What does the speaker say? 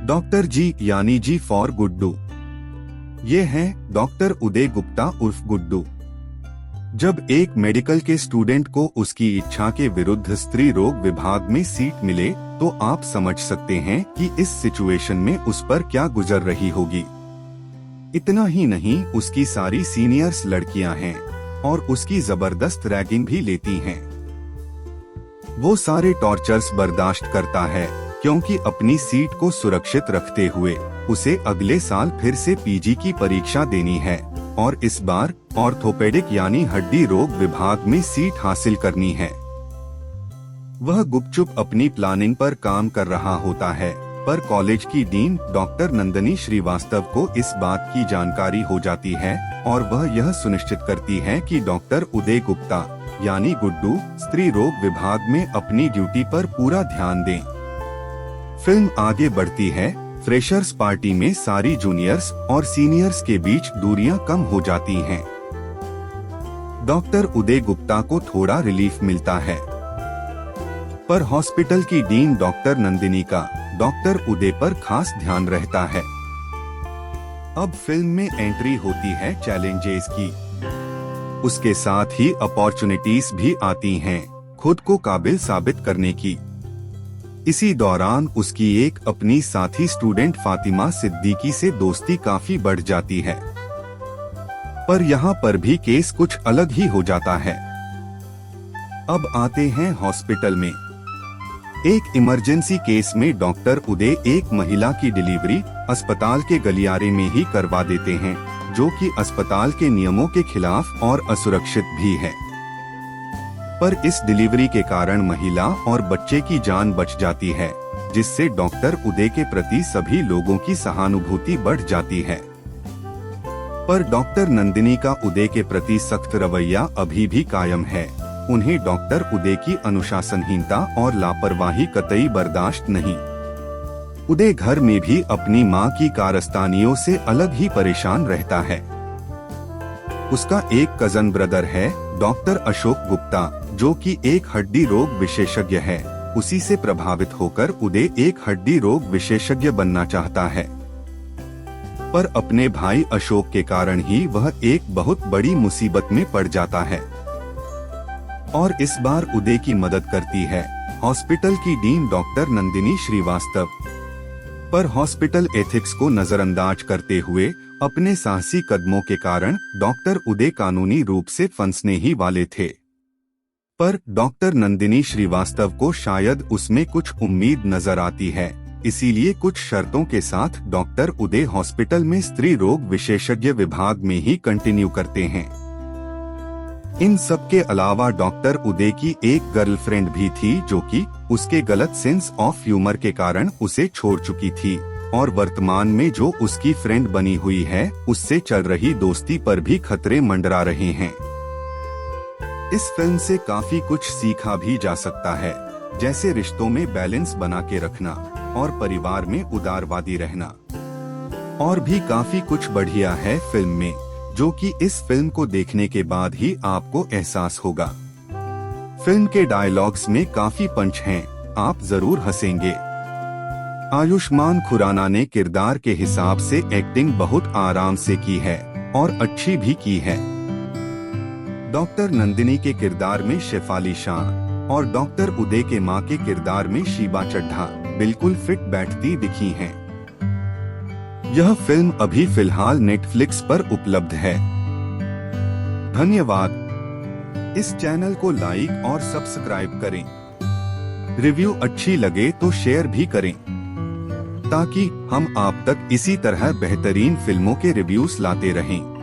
Doctor जी यानी जी for Guddu. ये हैं डॉक्टर उदय गुप्ता उर्फ गुड्डू। जब एक मेडिकल के स्टूडेंट को उसकी इच्छा के विरुद्ध स्त्री रोग विभाग में सीट मिले तो आप समझ सकते हैं कि इस सिचुएशन में उस पर क्या गुजर रही होगी। इतना ही नहीं, उसकी सारी सीनियर्स लड़कियां हैं और उसकी जबरदस्त रैगिंग भी लेती हैं। वो सारे टॉर्चर्स बर्दाश्त करता है क्योंकि अपनी सीट को सुरक्षित रखते हुए उसे अगले साल फिर से पीजी की परीक्षा देनी है और इस बार ऑर्थोपेडिक यानी हड्डी रोग विभाग में सीट हासिल करनी है। वह गुपचुप अपनी प्लानिंग पर काम कर रहा होता है, पर कॉलेज की डीन डॉक्टर नंदिनी श्रीवास्तव को इस बात की जानकारी हो जाती है और वह यह सुनिश्चित करती है कि डॉक्टर उदय गुप्ता यानी गुड्डू स्त्री रोग विभाग में अपनी ड्यूटी पर पूरा ध्यान दें। फिल्म आगे बढ़ती है। फ्रेशर्स पार्टी में सारी जूनियर्स और सीनियर्स के बीच दूरियां कम हो जाती हैं। डॉक्टर उदय गुप्ता को थोड़ा रिलीफ मिलता है, पर हॉस्पिटल की डीन डॉक्टर नंदिनी का डॉक्टर उदय पर खास ध्यान रहता है। अब फिल्म में एंट्री होती है चैलेंजेस की, उसके साथ ही अपॉर्चुनिटीज भी आती हैं खुद को काबिल साबित करने की। इसी दौरान उसकी एक अपनी साथी स्टूडेंट फातिमा सिद्दीकी से दोस्ती काफी बढ़ जाती है, पर यहाँ पर भी केस कुछ अलग ही हो जाता है। अब आते हैं हॉस्पिटल में। एक इमरजेंसी केस में डॉक्टर उदय एक महिला की डिलीवरी अस्पताल के गलियारे में ही करवा देते हैं, जो कि अस्पताल के नियमों के खिलाफ और असुरक्षित भी है। पर इस डिलीवरी के कारण महिला और बच्चे की जान बच जाती है, जिससे डॉक्टर उदय के प्रति सभी लोगों की सहानुभूति बढ़ जाती है। पर डॉक्टर नंदिनी का उदय के प्रति सख्त रवैया अभी भी कायम है। उन्हें डॉक्टर उदय की अनुशासनहीनता और लापरवाही कतई बर्दाश्त नहीं। उदय घर में भी अपनी मां की कारस्तानियों से अलग ही परेशान रहता है। उसका एक कजन ब्रदर है डॉक्टर अशोक गुप्ता, जो कि एक हड्डी रोग विशेषज्ञ है। उसी से प्रभावित होकर उदय एक हड्डी रोग विशेषज्ञ बनना चाहता है, पर अपने भाई अशोक के कारण ही वह एक बहुत बड़ी मुसीबत में पड़ जाता है। और इस बार उदय की मदद करती है हॉस्पिटल की डीन डॉक्टर नंदिनी श्रीवास्तव। पर हॉस्पिटल एथिक्स को नजरअंदाज करते हुए अपने साहसी कदमों के कारण डॉक्टर उदय कानूनी रूप से फंसने ही वाले थे। पर डॉक्टर नंदिनी श्रीवास्तव को शायद उसमें कुछ उम्मीद नजर आती है, इसीलिए कुछ शर्तों के साथ डॉक्टर उदय हॉस्पिटल में स्त्री रोग विशेषज्ञ विभाग में ही कंटिन्यू करते हैं। इन सब के अलावा डॉक्टर उदय की एक गर्लफ्रेंड भी थी, जो कि उसके गलत सेंस ऑफ ह्यूमर के कारण उसे छोड़ चुकी थी और वर्तमान में जो उसकी फ्रेंड बनी हुई है उससे चल रही दोस्ती पर भी खतरे मंडरा रहे हैं। इस फिल्म से काफी कुछ सीखा भी जा सकता है, जैसे रिश्तों में बैलेंस बना के रखना और परिवार में उदारवादी रहना। और भी काफी कुछ बढ़िया है फिल्म में, जो कि इस फिल्म को देखने के बाद ही आपको एहसास होगा। फिल्म के डायलॉग्स में काफी पंच हैं, आप जरूर हंसेंगे। आयुष्मान खुराना ने किरदार के हिसाब से एक्टिंग बहुत आराम से की है और अच्छी भी की है। डॉक्टर नंदिनी के किरदार में शेफाली शाह और डॉक्टर उदय के मां के किरदार में शीबा चड्ढा बिल्कुल फिट बैठती दिखी हैं। यह फिल्म अभी फिलहाल नेटफ्लिक्स पर उपलब्ध है। धन्यवाद। इस चैनल को लाइक और सब्सक्राइब करें। रिव्यू अच्छी लगे तो शेयर भी करें, ताकि हम आप तक इसी तरह बेहतरीन फिल्मों के रिव्यूज लाते रहें।